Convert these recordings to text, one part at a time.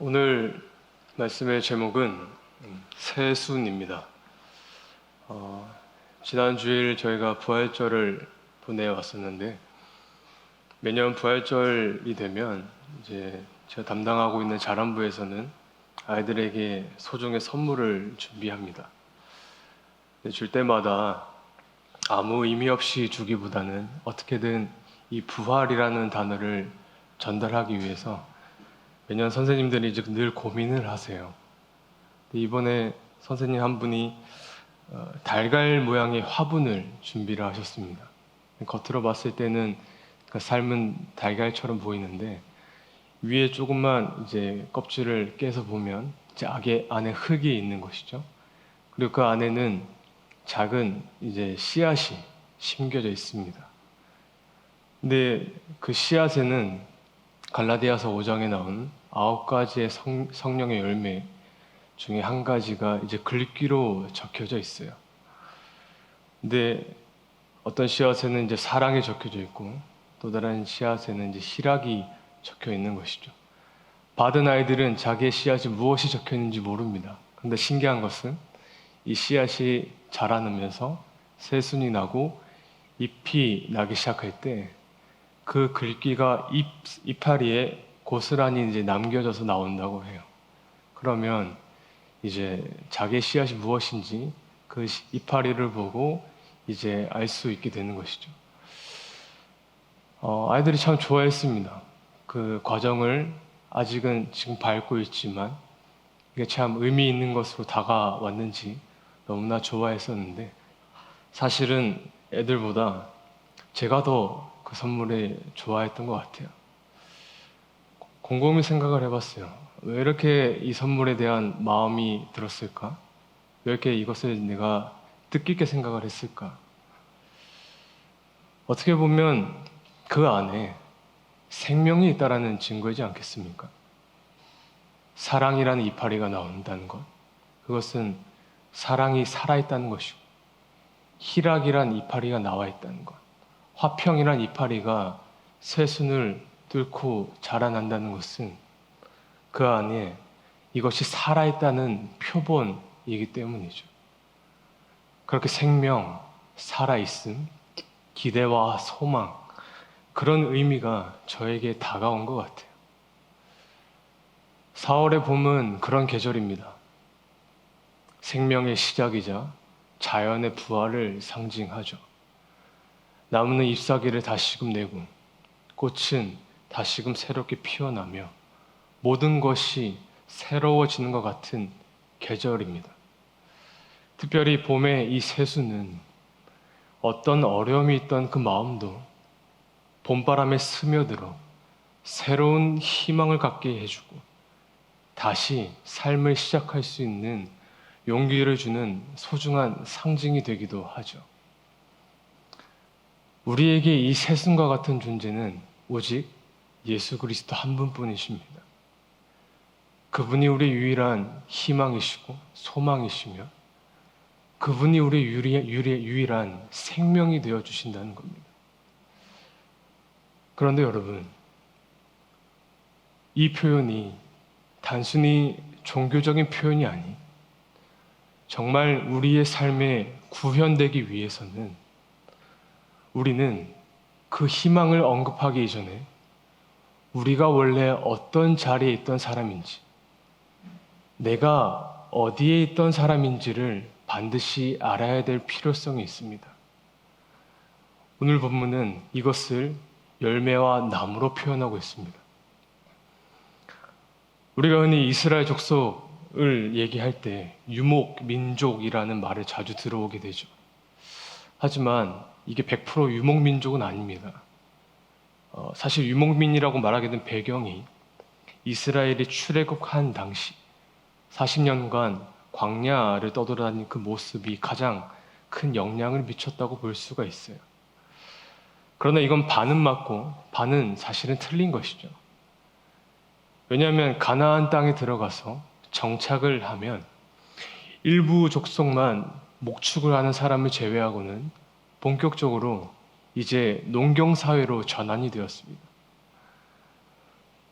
오늘 말씀의 제목은 새순입니다. 지난 주일 저희가 부활절을 보내왔었는데 매년 부활절이 되면 이제 제가 담당하고 있는 자람부에서는 아이들에게 소정의 선물을 준비합니다. 줄 때마다 아무 의미 없이 주기보다는 어떻게든 이 부활이라는 단어를 전달하기 위해서 매년 선생님들이 이제 늘 고민을 하세요. 이번에 선생님 한 분이 달걀 모양의 화분을 준비를 하셨습니다. 겉으로 봤을 때는 그 삶은 달걀처럼 보이는데 위에 조금만 이제 껍질을 깨서 보면 이제 안에 흙이 있는 것이죠. 그리고 그 안에는 작은 이제 씨앗이 심겨져 있습니다. 근데 그 씨앗에는 갈라디아서 5장에 나온 9가지의 성령의 열매 중에 한 가지가 이제 글귀로 적혀져 있어요. 근데 어떤 씨앗에는 이제 사랑이 적혀져 있고 또 다른 씨앗에는 이제 희락이 적혀 있는 것이죠. 받은 아이들은 자기의 씨앗이 무엇이 적혀 있는지 모릅니다. 그런데 신기한 것은 이 씨앗이 자라나면서 새순이 나고 잎이 나기 시작할 때 그 글귀가 이파리에 고스란히 이제 남겨져서 나온다고 해요. 그러면 이제 자기의 씨앗이 무엇인지 그 이파리를 보고 이제 알 수 있게 되는 것이죠. 아이들이 참 좋아했습니다. 그 과정을 아직은 지금 밟고 있지만 이게 참 의미 있는 것으로 다가왔는지 너무나 좋아했었는데 사실은 애들보다 제가 더 그 선물에 좋아했던 것 같아요. 곰곰이 생각을 해봤어요. 왜 이렇게 이 선물에 대한 마음이 들었을까? 왜 이렇게 이것을 내가 뜻깊게 생각을 했을까? 어떻게 보면 그 안에 생명이 있다라는 증거이지 않겠습니까? 사랑이라는 이파리가 나온다는 것. 그것은 사랑이 살아있다는 것이고, 희락이란 이파리가 나와 있다는 것. 화평이란 이파리가 새순을 뚫고 자라난다는 것은 그 안에 이것이 살아있다는 표본이기 때문이죠. 그렇게 생명, 살아있음, 기대와 소망, 그런 의미가 저에게 다가온 것 같아요. 4월의 봄은 그런 계절입니다. 생명의 시작이자 자연의 부활을 상징하죠. 나무는 잎사귀를 다시금 내고 꽃은 다시금 새롭게 피어나며 모든 것이 새로워지는 것 같은 계절입니다. 특별히 봄의 이 새순은 어떤 어려움이 있던 그 마음도 봄바람에 스며들어 새로운 희망을 갖게 해주고 다시 삶을 시작할 수 있는 용기를 주는 소중한 상징이 되기도 하죠. 우리에게 이 새순과 같은 존재는 오직 예수 그리스도 한 분뿐이십니다. 그분이 우리의 유일한 희망이시고 소망이시며 그분이 우리의 유일한 생명이 되어 주신다는 겁니다. 그런데 여러분, 이 표현이 단순히 종교적인 표현이 아닌 정말 우리의 삶에 구현되기 위해서는 우리는 그 희망을 언급하기 이전에 우리가 원래 어떤 자리에 있던 사람인지, 내가 어디에 있던 사람인지를 반드시 알아야 될 필요성이 있습니다. 오늘 본문은 이것을 열매와 나무로 표현하고 있습니다. 우리가 흔히 이스라엘 족속을 얘기할 때 유목, 민족이라는 말을 자주 들어오게 되죠. 하지만 이게 100% 유목민족은 아닙니다. 사실 유목민이라고 말하게 된 배경이 이스라엘이 출애굽한 당시 40년간 광야를 떠돌아다닌 그 모습이 가장 큰 영향을 미쳤다고 볼 수가 있어요. 그러나 이건 반은 맞고 반은 사실은 틀린 것이죠. 왜냐하면 가나안 땅에 들어가서 정착을 하면 일부 족속만 목축을 하는 사람을 제외하고는 본격적으로 이제 농경사회로 전환이 되었습니다.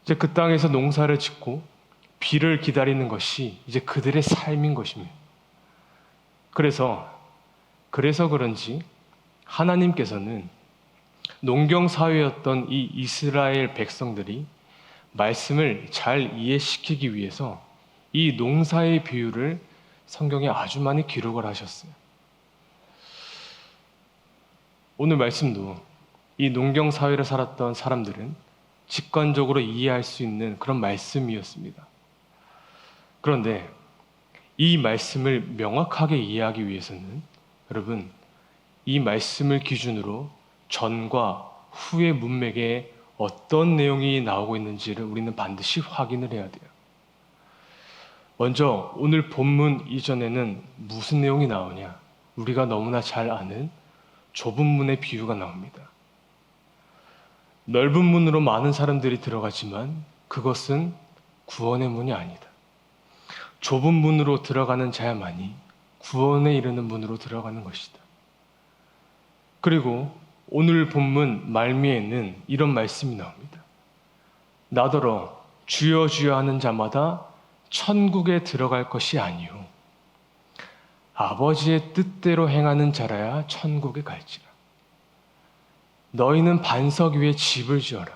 이제 그 땅에서 농사를 짓고 비를 기다리는 것이 이제 그들의 삶인 것입니다. 그래서 그런지 하나님께서는 농경 사회였던 이 이스라엘 백성들이 말씀을 잘 이해시키기 위해서 이 농사의 비유를 성경에 아주 많이 기록을 하셨어요. 오늘 말씀도 이 농경 사회를 살았던 사람들은 직관적으로 이해할 수 있는 그런 말씀이었습니다. 그런데 이 말씀을 명확하게 이해하기 위해서는 여러분, 이 말씀을 기준으로 전과 후의 문맥에 어떤 내용이 나오고 있는지를 우리는 반드시 확인을 해야 돼요. 먼저 오늘 본문 이전에는 무슨 내용이 나오냐? 우리가 너무나 잘 아는 좁은 문의 비유가 나옵니다. 넓은 문으로 많은 사람들이 들어가지만 그것은 구원의 문이 아니다. 좁은 문으로 들어가는 자야만이 구원에 이르는 문으로 들어가는 것이다. 그리고 오늘 본문 말미에는 이런 말씀이 나옵니다. 나더러 주여 주여 하는 자마다 천국에 들어갈 것이 아니요 아버지의 뜻대로 행하는 자라야 천국에 갈지라. 너희는 반석 위에 집을 지어라.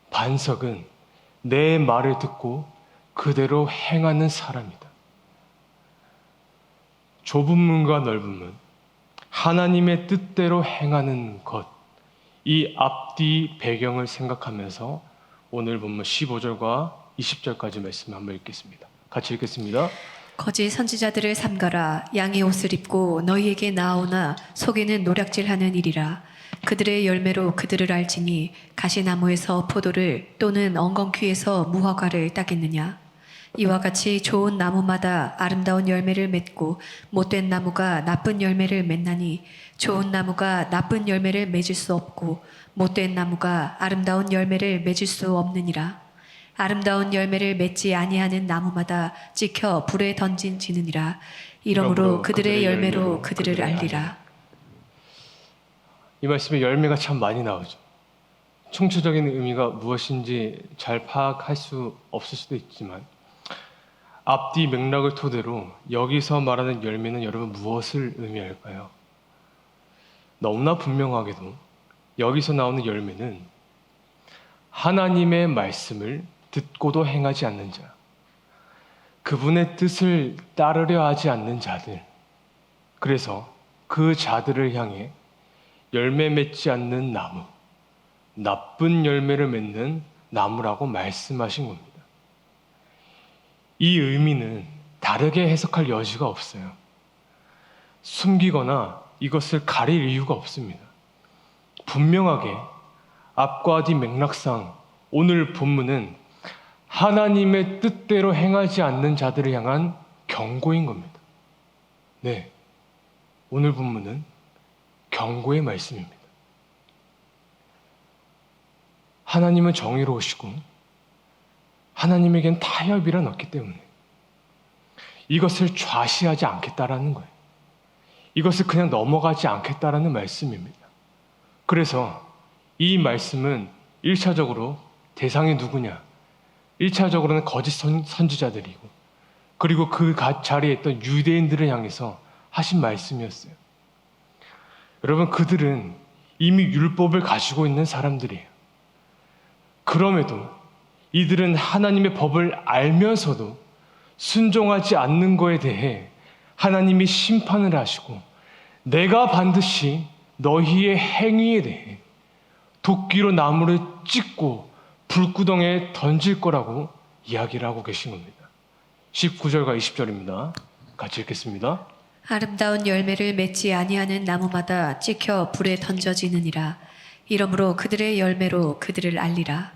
반석은 내 말을 듣고 그대로 행하는 사람이다. 좁은 문과 넓은 문, 하나님의 뜻대로 행하는 것, 이 앞뒤 배경을 생각하면서 오늘 본문 15절과 20절까지 말씀 한번 읽겠습니다. 같이 읽겠습니다. 거짓 선지자들을 삼가라. 양의 옷을 입고 너희에게 나오나 속에는 노략질하는 일이라. 그들의 열매로 그들을 알지니 가시나무에서 포도를 또는 엉겅퀴에서 무화과를 따겠느냐. 이와 같이 좋은 나무마다 아름다운 열매를 맺고 못된 나무가 나쁜 열매를 맺나니 좋은 나무가 나쁜 열매를 맺을 수 없고 못된 나무가 아름다운 열매를 맺을 수 없느니라. 아름다운 열매를 맺지 아니하는 나무마다 찍혀 불에 던진지느니라. 이러므로 그들의 열매로 그들을 알리라. 이 말씀에 열매가 참 많이 나오죠. 총체적인 의미가 무엇인지 잘 파악할 수 없을 수도 있지만 앞뒤 맥락을 토대로 여기서 말하는 열매는 여러분 무엇을 의미할까요? 너무나 분명하게도 여기서 나오는 열매는 하나님의 말씀을 듣고도 행하지 않는 자, 그분의 뜻을 따르려 하지 않는 자들, 그래서 그 자들을 향해 열매 맺지 않는 나무, 나쁜 열매를 맺는 나무라고 말씀하신 겁니다. 이 의미는 다르게 해석할 여지가 없어요. 숨기거나 이것을 가릴 이유가 없습니다. 분명하게 앞과 뒤 맥락상 오늘 본문은 하나님의 뜻대로 행하지 않는 자들을 향한 경고인 겁니다. 네, 오늘 본문은 경고의 말씀입니다. 하나님은 정의로우시고 하나님에겐 타협이란 없기 때문에 이것을 좌시하지 않겠다라는 거예요. 이것을 그냥 넘어가지 않겠다라는 말씀입니다. 그래서 이 말씀은 1차적으로 대상이 누구냐? 1차적으로는 거짓 선지자들이고 그리고 그 자리에 있던 유대인들을 향해서 하신 말씀이었어요. 여러분, 그들은 이미 율법을 가지고 있는 사람들이에요. 그럼에도 이들은 하나님의 법을 알면서도 순종하지 않는 것에 대해 하나님이 심판을 하시고 내가 반드시 너희의 행위에 대해 도끼로 나무를 찢고 불구덩이에 던질 거라고 이야기를 하고 계신 겁니다. 19절과 20절입니다. 같이 읽겠습니다. 아름다운 열매를 맺지 아니하는 나무마다 찍혀 불에 던져지느니라. 이러므로 그들의 열매로 그들을 알리라.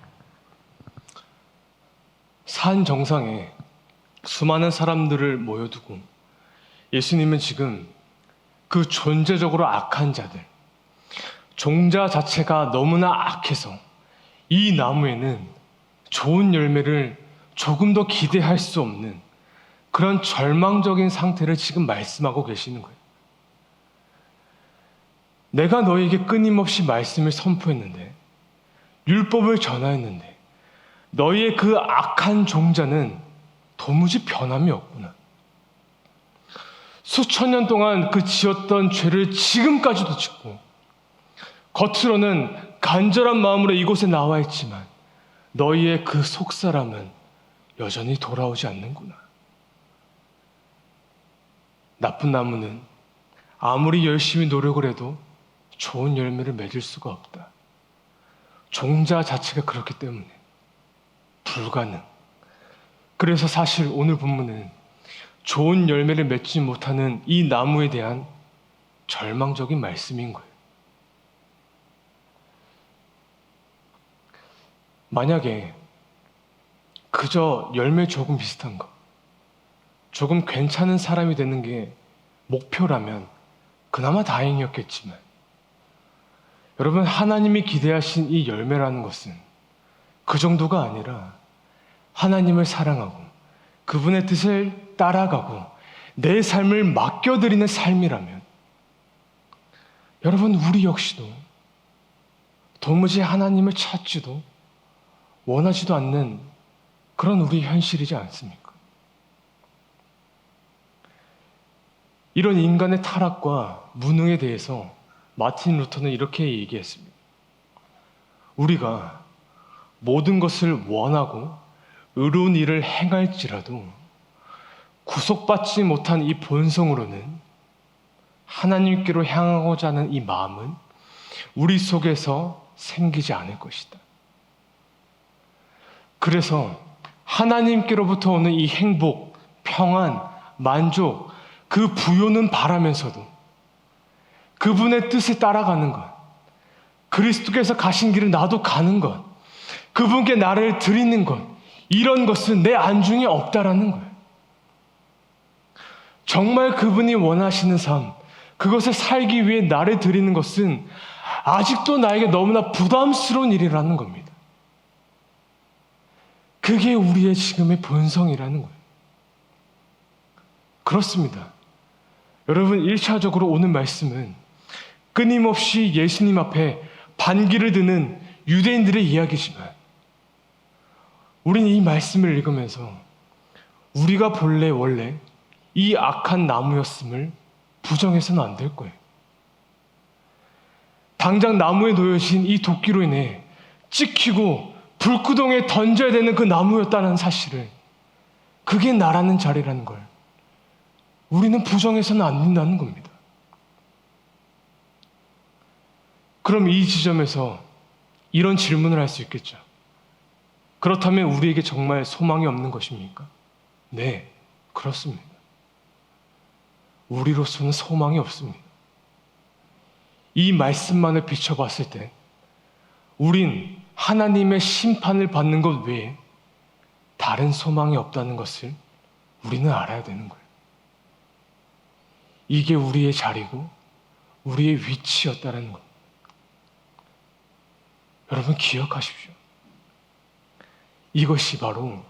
산 정상에 수많은 사람들을 모여두고 예수님은 지금 그 존재적으로 악한 자들, 종자 자체가 너무나 악해서 이 나무에는 좋은 열매를 조금 더 기대할 수 없는 그런 절망적인 상태를 지금 말씀하고 계시는 거예요. 내가 너에게 끊임없이 말씀을 선포했는데, 율법을 전하였는데, 너희의 그 악한 종자는 도무지 변함이 없구나. 수천 년 동안 그 지었던 죄를 지금까지도 짓고 겉으로는 간절한 마음으로 이곳에 나와 있지만 너희의 그 속사람은 여전히 돌아오지 않는구나. 나쁜 나무는 아무리 열심히 노력을 해도 좋은 열매를 맺을 수가 없다. 종자 자체가 그렇기 때문에 불가능. 그래서 사실 오늘 본문은 좋은 열매를 맺지 못하는 이 나무에 대한 절망적인 말씀인 거예요. 만약에 그저 열매 조금 비슷한 거, 조금 괜찮은 사람이 되는 게 목표라면 그나마 다행이었겠지만, 여러분, 하나님이 기대하신 이 열매라는 것은 그 정도가 아니라 하나님을 사랑하고 그분의 뜻을 따라가고 내 삶을 맡겨드리는 삶이라면, 여러분, 우리 역시도 도무지 하나님을 찾지도 원하지도 않는 그런 우리 현실이지 않습니까? 이런 인간의 타락과 무능에 대해서 마틴 루터는 이렇게 얘기했습니다. 우리가 모든 것을 원하고 의로운 일을 행할지라도 구속받지 못한 이 본성으로는 하나님께로 향하고자 하는 이 마음은 우리 속에서 생기지 않을 것이다. 그래서 하나님께로부터 오는 이 행복, 평안, 만족, 그 부요는 바라면서도 그분의 뜻에 따라가는 것, 그리스도께서 가신 길을 나도 가는 것, 그분께 나를 드리는 것, 이런 것은 내 안중에 없다라는 거예요. 정말 그분이 원하시는 삶, 그것을 살기 위해 나를 드리는 것은 아직도 나에게 너무나 부담스러운 일이라는 겁니다. 그게 우리의 지금의 본성이라는 거예요. 그렇습니다. 여러분, 1차적으로 오늘 말씀은 끊임없이 예수님 앞에 반기를 드는 유대인들의 이야기지만, 우린 이 말씀을 읽으면서 우리가 원래 이 악한 나무였음을 부정해서는 안 될 거예요. 당장 나무에 놓여진 이 도끼로 인해 찍히고 불구덩이에 던져야 되는 그 나무였다는 사실을, 그게 나라는 자리라는 걸 우리는 부정해서는 안 된다는 겁니다. 그럼 이 지점에서 이런 질문을 할 수 있겠죠. 그렇다면 우리에게 정말 소망이 없는 것입니까? 네, 그렇습니다. 우리로서는 소망이 없습니다. 이 말씀만을 비춰봤을 때 우린 하나님의 심판을 받는 것 외에 다른 소망이 없다는 것을 우리는 알아야 되는 거예요. 이게 우리의 자리고 우리의 위치였다는 것. 여러분, 기억하십시오. 이것이 바로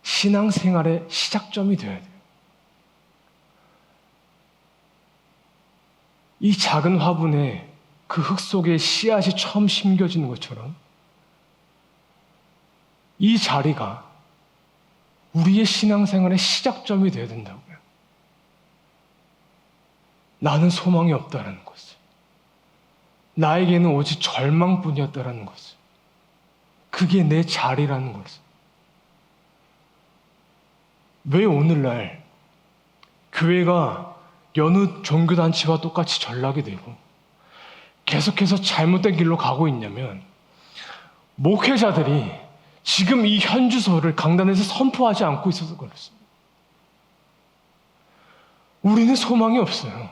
신앙생활의 시작점이 되어야 돼요. 이 작은 화분에 그 흙 속에 씨앗이 처음 심겨지는 것처럼 이 자리가 우리의 신앙생활의 시작점이 되어야 된다고요. 나는 소망이 없다라는 것을, 나에게는 오직 절망뿐이었다라는 것을, 그게 내 자리라는 것을. 왜 오늘날 교회가 여느 종교단체와 똑같이 전락이 되고 계속해서 잘못된 길로 가고 있냐면, 목회자들이 지금 이 현주소를 강단에서 선포하지 않고 있어서 그렇습니다. 우리는 소망이 없어요.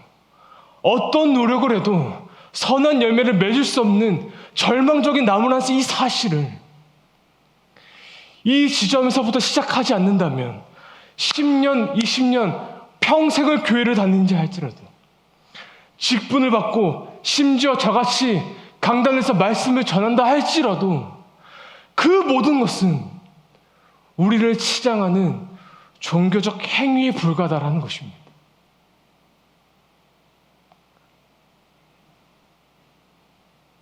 어떤 노력을 해도 선한 열매를 맺을 수 없는 절망적인 나무라는 이 사실을 이 지점에서부터 시작하지 않는다면 10년, 20년, 평생을 교회를 다니는지 할지라도, 직분을 받고 심지어 저같이 강단에서 말씀을 전한다 할지라도 그 모든 것은 우리를 치장하는 종교적 행위에 불과하다라는 것입니다.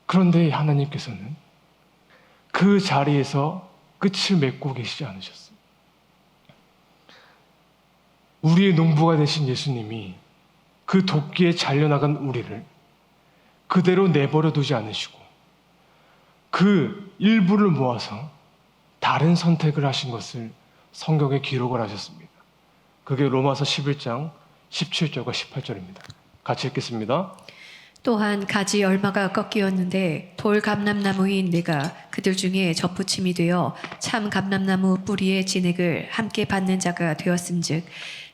그런데 하나님께서는 그 자리에서 끝을 맺고 계시지 않으셨어요. 우리의 농부가 되신 예수님이 그 도끼에 잘려나간 우리를 그대로 내버려 두지 않으시고 그 일부를 모아서 다른 선택을 하신 것을 성경에 기록을 하셨습니다. 그게 로마서 11장 17절과 18절입니다. 같이 읽겠습니다. 또한 가지 얼마가 꺾이었는데 돌 감람나무인 내가 그들 중에 접붙임이 되어 참 감람나무 뿌리의 진액을 함께 받는 자가 되었음즉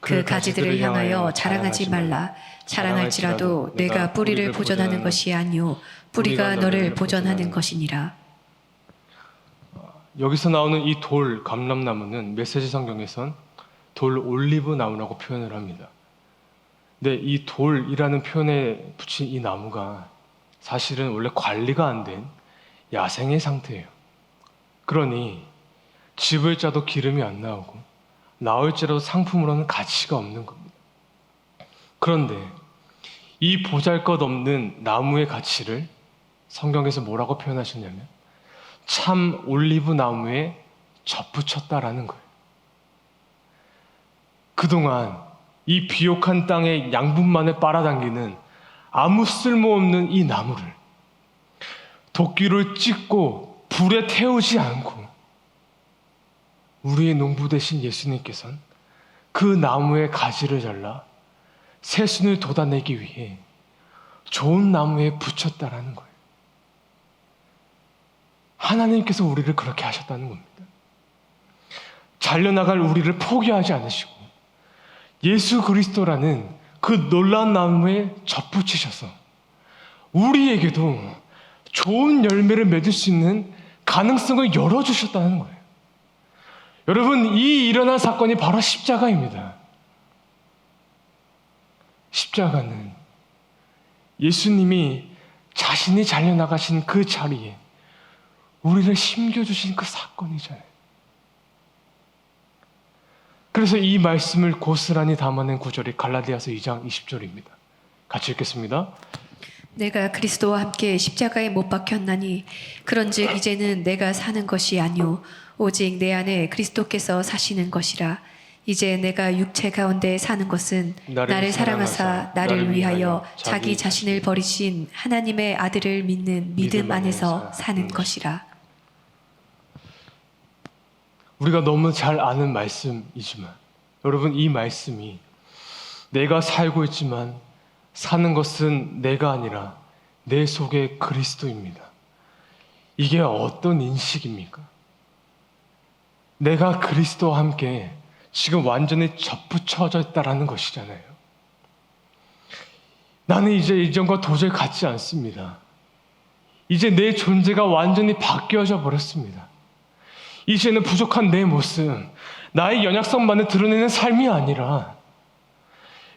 그 가지들을 향하여 자랑하지 말라. 자랑할지라도 내가 뿌리를 보존하는 것이 아니요 뿌리가 너를 보존하는 것이니라. 여기서 나오는 이 돌 감람나무는 메시지 성경에선 돌 올리브 나무라고 표현을 합니다. 근데 이 돌이라는 표현에 붙인 이 나무가 사실은 원래 관리가 안 된 야생의 상태예요. 그러니 집을 짜도 기름이 안 나오고 나올지라도 상품으로는 가치가 없는 겁니다. 그런데 이 보잘것없는 나무의 가치를 성경에서 뭐라고 표현하셨냐면 참 올리브 나무에 접붙였다라는 거예요. 그동안 이 비옥한 땅의 양분만을 빨아당기는 아무 쓸모없는 이 나무를 도끼를 찢고 불에 태우지 않고 우리의 농부 되신 예수님께서는 그 나무의 가지를 잘라 새순을 돋아내기 위해 좋은 나무에 붙였다라는 거예요. 하나님께서 우리를 그렇게 하셨다는 겁니다. 잘려나갈 우리를 포기하지 않으시고 예수 그리스도라는 그 놀라운 나무에 접붙이셔서 우리에게도 좋은 열매를 맺을 수 있는 가능성을 열어주셨다는 거예요. 여러분, 이 일어난 사건이 바로 십자가입니다. 십자가는 예수님이 자신이 잘려나가신 그 자리에 우리를 심겨주신 그 사건이잖아요. 그래서 이 말씀을 고스란히 담아낸 구절이 갈라디아서 2장 20절입니다. 같이 읽겠습니다. 내가 그리스도와 함께 십자가에 못 박혔나니 그런즉 이제는 내가 사는 것이 아니요 오직 내 안에 그리스도께서 사시는 것이라. 이제 내가 육체 가운데 사는 것은 나를 사랑하사 나를 위하여 자기 자신을 버리신 하나님의 아들을 믿는 믿음 안에서 사는 것이라. 우리가 너무 잘 아는 말씀이지만 여러분, 이 말씀이 내가 살고 있지만 사는 것은 내가 아니라 내 속에 그리스도입니다. 이게 어떤 인식입니까? 내가 그리스도와 함께 지금 완전히 접붙여져 있다라는 것이잖아요. 나는 이제 이전과 도저히 같지 않습니다. 이제 내 존재가 완전히 바뀌어져 버렸습니다. 이제는 부족한 내 모습, 나의 연약성만을 드러내는 삶이 아니라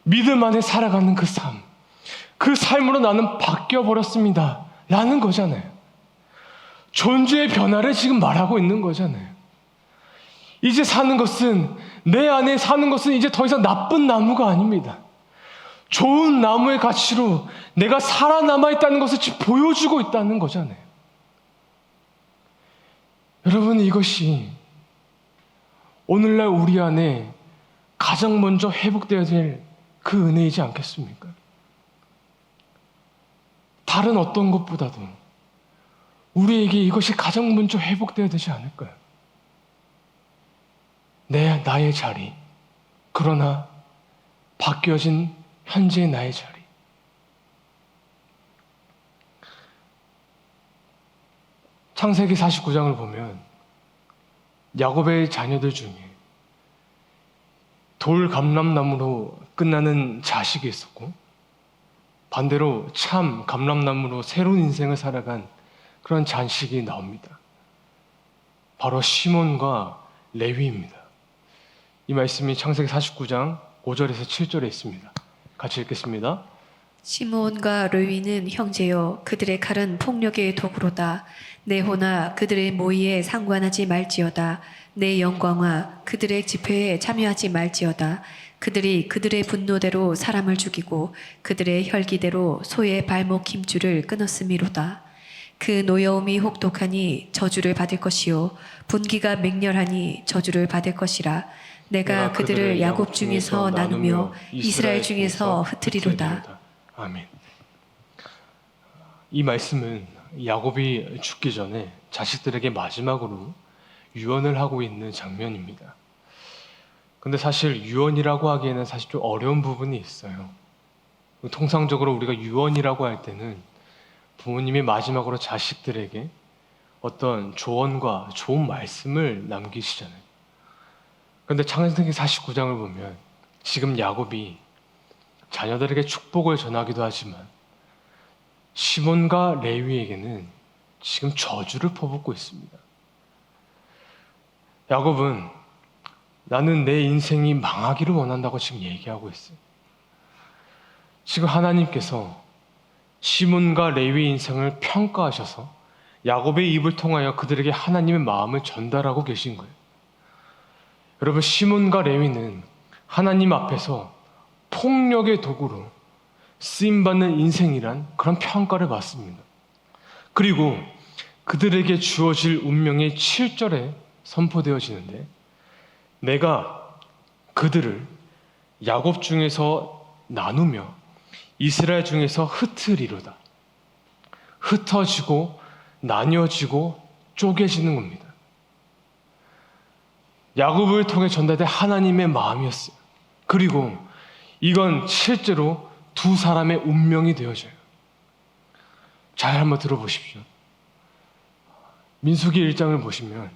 믿음 안에 살아가는 그 삶, 그 삶으로 나는 바뀌어 버렸습니다 라는 거잖아요. 존재의 변화를 지금 말하고 있는 거잖아요. 이제 사는 것은, 내 안에 사는 것은 이제 더 이상 나쁜 나무가 아닙니다. 좋은 나무의 가치로 내가 살아남아 있다는 것을 지금 보여주고 있다는 거잖아요. 여러분, 이것이 오늘날 우리 안에 가장 먼저 회복되어야 될 그 은혜이지 않겠습니까? 다른 어떤 것보다도 우리에게 이것이 가장 먼저 회복되어야 되지 않을까요? 나의 자리, 그러나 바뀌어진 현재의 나의 자리. 창세기 49장을 보면 야곱의 자녀들 중에 돌 감람나무로 끝나는 자식이 있었고 반대로 참 감람나무로 새로운 인생을 살아간 그런 자식이 나옵니다. 바로 시몬과 레위입니다. 이 말씀이 창세기 49장 5절에서 7절에 있습니다. 같이 읽겠습니다. 시므온과 레위는 형제요 그들의 칼은 폭력의 도구로다. 내 호나 그들의 모의에 상관하지 말지어다. 내 영광아 그들의 집회에 참여하지 말지어다. 그들이 그들의 분노대로 사람을 죽이고 그들의 혈기대로 소의 발목 힘줄을 끊었음이로다. 그 노여움이 혹독하니 저주를 받을 것이요 분기가 맹렬하니 저주를 받을 것이라. 내가 그들을 야곱 중에서 나누며 이스라엘 중에서 흩으리로다. 아멘. 이 말씀은 야곱이 죽기 전에 자식들에게 마지막으로 유언을 하고 있는 장면입니다. 근데 사실 유언이라고 하기에는 사실 좀 어려운 부분이 있어요. 통상적으로 우리가 유언이라고 할 때는 부모님이 마지막으로 자식들에게 어떤 조언과 좋은 말씀을 남기시잖아요. 그런데 창세기 49장을 보면 지금 야곱이 자녀들에게 축복을 전하기도 하지만 시몬과 레위에게는 지금 저주를 퍼붓고 있습니다. 야곱은 나는 내 인생이 망하기를 원한다고 지금 얘기하고 있어요. 지금 하나님께서 시몬과 레위 인생을 평가하셔서 야곱의 입을 통하여 그들에게 하나님의 마음을 전달하고 계신 거예요. 여러분, 시몬과 레위는 하나님 앞에서 폭력의 도구로 쓰임받는 인생이란 그런 평가를 받습니다. 그리고 그들에게 주어질 운명이 7절에 선포되어지는데, 내가 그들을 야곱 중에서 나누며 이스라엘 중에서 흩으리로다. 흩어지고 나뉘어지고 쪼개지는 겁니다. 야곱을 통해 전달된 하나님의 마음이었어요. 그리고 이건 실제로 두 사람의 운명이 되어져요. 잘 한번 들어보십시오. 민수기 1장을 보시면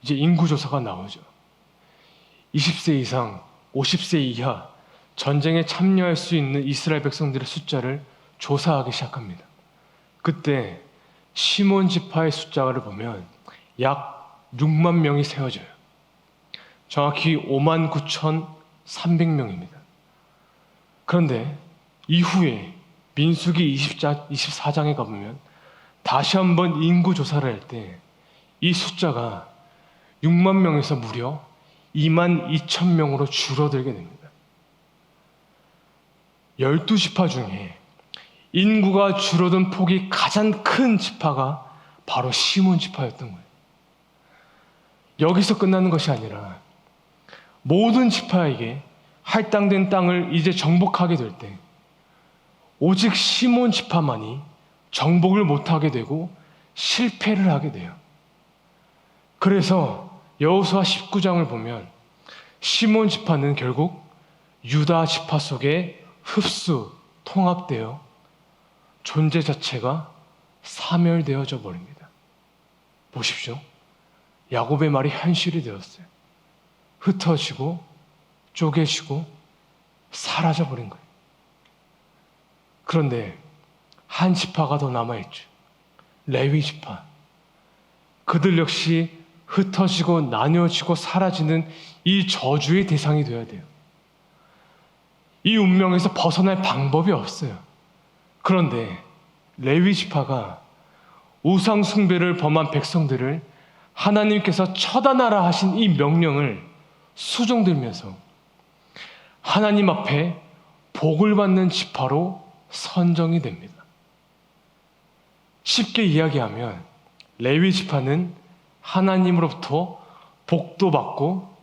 이제 인구조사가 나오죠. 20세 이상, 50세 이하 전쟁에 참여할 수 있는 이스라엘 백성들의 숫자를 조사하기 시작합니다. 그때 시몬 지파의 숫자를 보면 약 6만 명이 세워져요. 정확히 59,300명입니다. 그런데 이후에 민수기 24장에 가보면 다시 한번 인구 조사를 할 때 이 숫자가 6만 명에서 무려 22,000명으로 줄어들게 됩니다. 12지파 중에 인구가 줄어든 폭이 가장 큰 지파가 바로 시몬 지파였던 거예요. 여기서 끝나는 것이 아니라 모든 지파에게 할당된 땅을 이제 정복하게 될 때 오직 시몬 지파만이 정복을 못하게 되고 실패를 하게 돼요. 그래서 여호수아 19장을 보면 시몬 지파는 결국 유다 지파 속에 흡수, 통합되어 존재 자체가 사멸되어져 버립니다. 보십시오. 야곱의 말이 현실이 되었어요. 흩어지고 쪼개지고 사라져 버린 거예요. 그런데 한 지파가 더 남아있죠. 레위 지파. 그들 역시 흩어지고 나뉘어지고 사라지는 이 저주의 대상이 되어야 돼요. 이 운명에서 벗어날 방법이 없어요. 그런데 레위 지파가 우상 숭배를 범한 백성들을 하나님께서 처단하라 하신 이 명령을 수종들면서 하나님 앞에 복을 받는 지파로 선정이 됩니다. 쉽게 이야기하면 레위 지파는 하나님으로부터 복도 받고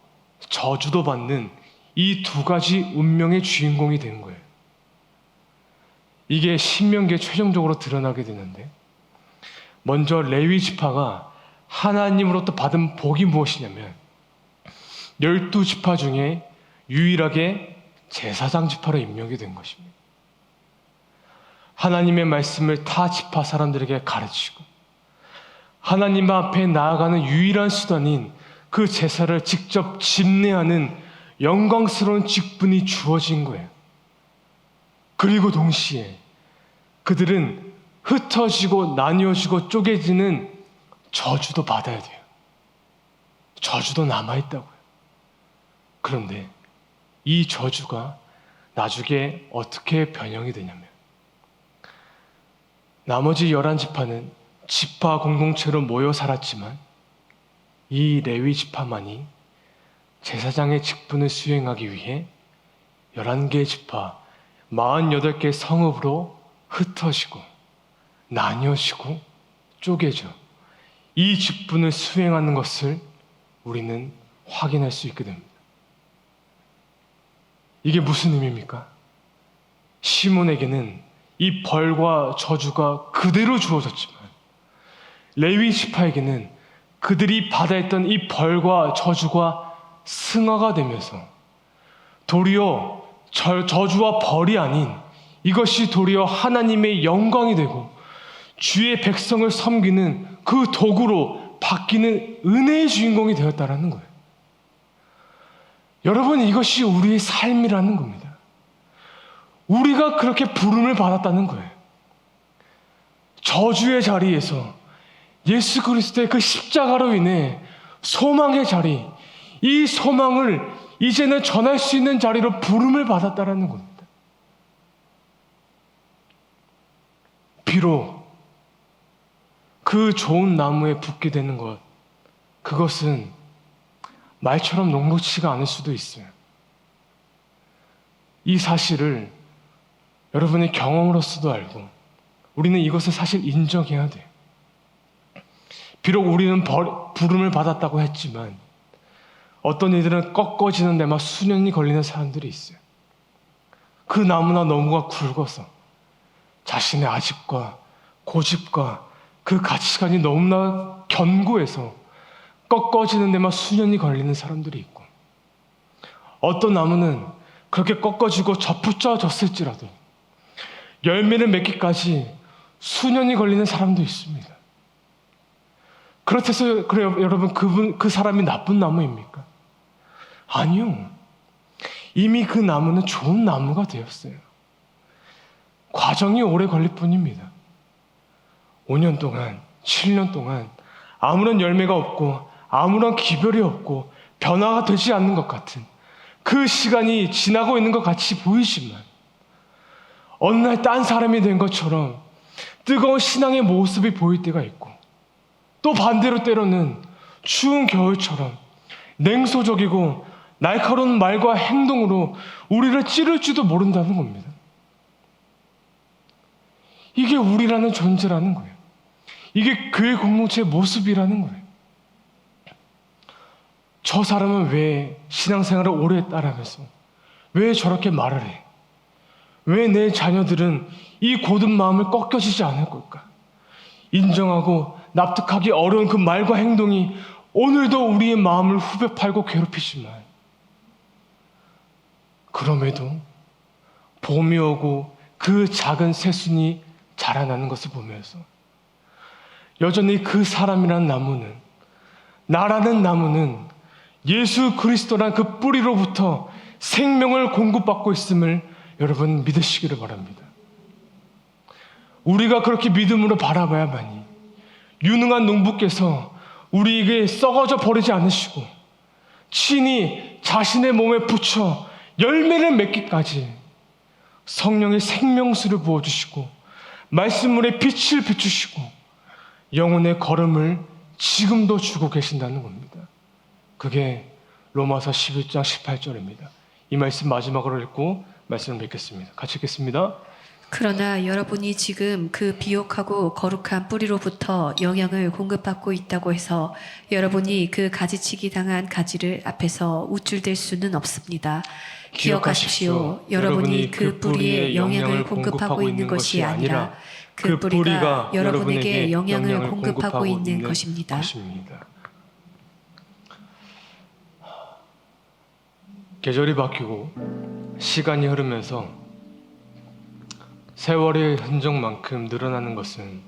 저주도 받는 이 두 가지 운명의 주인공이 된 거예요. 이게 신명기에 최종적으로 드러나게 되는데, 먼저 레위 지파가 하나님으로부터 받은 복이 무엇이냐면 12지파 중에 유일하게 제사장 지파로 임명이 된 것입니다. 하나님의 말씀을 타 지파 사람들에게 가르치고 하나님 앞에 나아가는 유일한 수단인 그 제사를 직접 집례하는 영광스러운 직분이 주어진 거예요. 그리고 동시에 그들은 흩어지고 나뉘어지고 쪼개지는 저주도 받아야 돼요. 저주도 남아있다고요. 그런데 이 저주가 나중에 어떻게 변형이 되냐면 나머지 11지파는 지파 공동체로 모여 살았지만 이 레위 지파만이 제사장의 직분을 수행하기 위해 11개의 지파, 48개의 성읍으로 흩어지고 나뉘어지고 쪼개져 이 직분을 수행하는 것을 우리는 확인할 수 있게 됩니다. 이게 무슨 의미입니까? 시몬에게는 이 벌과 저주가 그대로 주어졌지만 레위 지파에게는 그들이 받아야 했던 이 벌과 저주가 승화가 되면서 도리어 저주와 벌이 아닌 이것이 도리어 하나님의 영광이 되고 주의 백성을 섬기는 그 도구로 바뀌는 은혜의 주인공이 되었다라는 거예요. 여러분, 이것이 우리의 삶이라는 겁니다. 우리가 그렇게 부름을 받았다는 거예요. 저주의 자리에서 예수 그리스도의 그 십자가로 인해 소망의 자리, 이 소망을 이제는 전할 수 있는 자리로 부름을 받았다라는 겁니다. 비록 그 좋은 나무에 붙게 되는 것, 그것은 말처럼 녹록지가 않을 수도 있어요. 이 사실을 여러분의 경험으로서도 알고 우리는 이것을 사실 인정해야 돼요. 비록 우리는 부름을 받았다고 했지만 어떤 이들은 꺾어지는 데만 수년이 걸리는 사람들이 있어요. 그 나무나 너무가 굵어서 자신의 아집과 고집과 그 가치관이 너무나 견고해서 꺾어지는 데만 수년이 걸리는 사람들이 있고, 어떤 나무는 그렇게 꺾어지고 접붙여졌을지라도 열매를 맺기까지 수년이 걸리는 사람도 있습니다. 그렇다고 그래요, 여러분, 그 사람이 나쁜 나무입니까? 아니요. 이미 그 나무는 좋은 나무가 되었어요. 과정이 오래 걸릴 뿐입니다. 5년 동안, 7년 동안 아무런 열매가 없고 아무런 기별이 없고 변화가 되지 않는 것 같은 그 시간이 지나고 있는 것 같이 보이지만 어느 날 딴 사람이 된 것처럼 뜨거운 신앙의 모습이 보일 때가 있고, 또 반대로 때로는 추운 겨울처럼 냉소적이고 날카로운 말과 행동으로 우리를 찌를지도 모른다는 겁니다. 이게 우리라는 존재라는 거예요. 이게 교회 공동체의 모습이라는 거예요. 저 사람은 왜 신앙생활을 오래 따라하면서 왜 저렇게 말을 해? 왜 내 자녀들은 이 고든 마음을 꺾여지지 않을 걸까? 인정하고 납득하기 어려운 그 말과 행동이 오늘도 우리의 마음을 후벼 팔고 괴롭히지만, 그럼에도 봄이 오고 그 작은 새순이 자라나는 것을 보면서 여전히 그 사람이라는 나무는, 나라는 나무는 예수 그리스도란 그 뿌리로부터 생명을 공급받고 있음을 여러분 믿으시기를 바랍니다. 우리가 그렇게 믿음으로 바라봐야만이 유능한 농부께서 우리에게 썩어져 버리지 않으시고 친히 자신의 몸에 붙여 열매를 맺기까지 성령의 생명수를 부어주시고 말씀물에 빛을 비추시고 영혼의 걸음을 지금도 주고 계신다는 겁니다. 그게 로마서 11장 18절입니다. 이 말씀 마지막으로 읽고 말씀을 맺겠습니다. 같이 읽겠습니다. 그러나 여러분이 지금 그 비옥하고 거룩한 뿌리로부터 영향을 공급받고 있다고 해서 여러분이 그 가지치기 당한 가지를 앞에서 우쭐댈 수는 없습니다. 기억하십시오. 여러분이 그 뿌리에 영향을 공급하고 있는 것이 아니라 그 뿌리가 여러분에게 영향을 공급하고 있는 것입니다. 계절이 바뀌고 시간이 흐르면서 세월의 흔적만큼 늘어나는 것은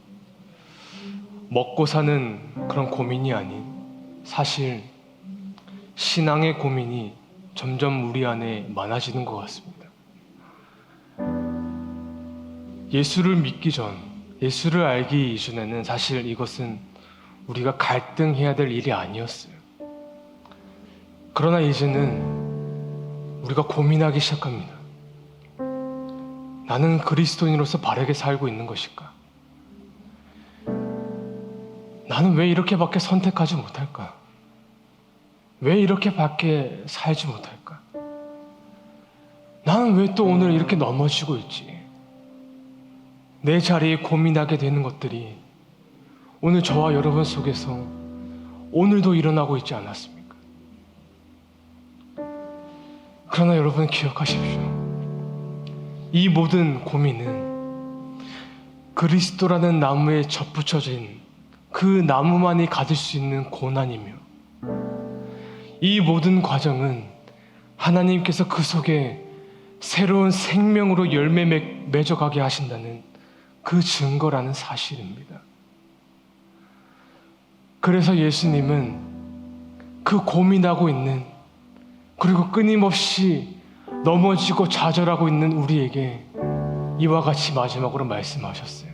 먹고 사는 그런 고민이 아닌 사실 신앙의 고민이 점점 우리 안에 많아지는 것 같습니다. 예수를 믿기 전, 예수를 알기 이전에는 사실 이것은 우리가 갈등해야 될 일이 아니었어요. 그러나 이제는 우리가 고민하기 시작합니다. 나는 그리스도인으로서 바르게 살고 있는 것일까? 나는 왜 이렇게밖에 선택하지 못할까? 왜 이렇게밖에 살지 못할까? 나는 왜 또 오늘 이렇게 넘어지고 있지? 내 자리에 고민하게 되는 것들이 오늘 저와 여러분 속에서 오늘도 일어나고 있지 않았습니까? 그러나 여러분 기억하십시오. 이 모든 고민은 그리스도라는 나무에 접붙여진 그 나무만이 가질 수 있는 고난이며, 이 모든 과정은 하나님께서 그 속에 새로운 생명으로 열매 맺어가게 하신다는 그 증거라는 사실입니다. 그래서 예수님은 그 고민하고 있는, 그리고 끊임없이 넘어지고 좌절하고 있는 우리에게 이와 같이 마지막으로 말씀하셨어요.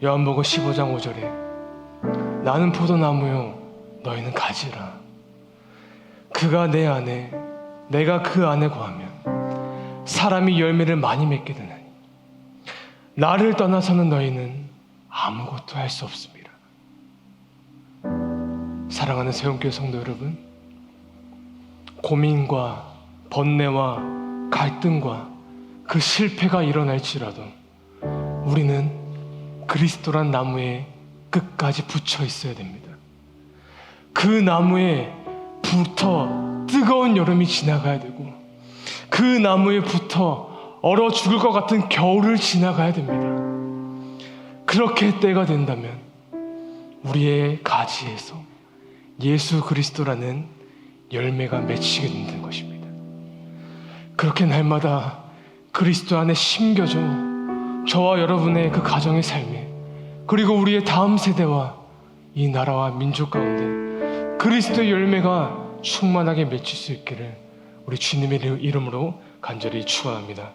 요한복음 15장 5절에 나는 포도나무요 너희는 가지라. 그가 내 안에 내가 그 안에 거하면 사람이 열매를 많이 맺게 되나니 나를 떠나서는 너희는 아무것도 할 수 없습니다. 사랑하는 세움교회 성도 여러분, 고민과 번뇌와 갈등과 그 실패가 일어날지라도 우리는 그리스도란 나무에 끝까지 붙여 있어야 됩니다. 그 나무에 붙어 뜨거운 여름이 지나가야 되고, 그 나무에 붙어 얼어 죽을 것 같은 겨울을 지나가야 됩니다. 그렇게 때가 된다면 우리의 가지에서 예수 그리스도라는 열매가 맺히게 되는 것입니다. 그렇게 날마다 그리스도 안에 심겨져 저와 여러분의 그 가정의 삶에, 그리고 우리의 다음 세대와 이 나라와 민족 가운데 그리스도의 열매가 충만하게 맺힐 수 있기를 우리 주님의 이름으로 간절히 축원합니다.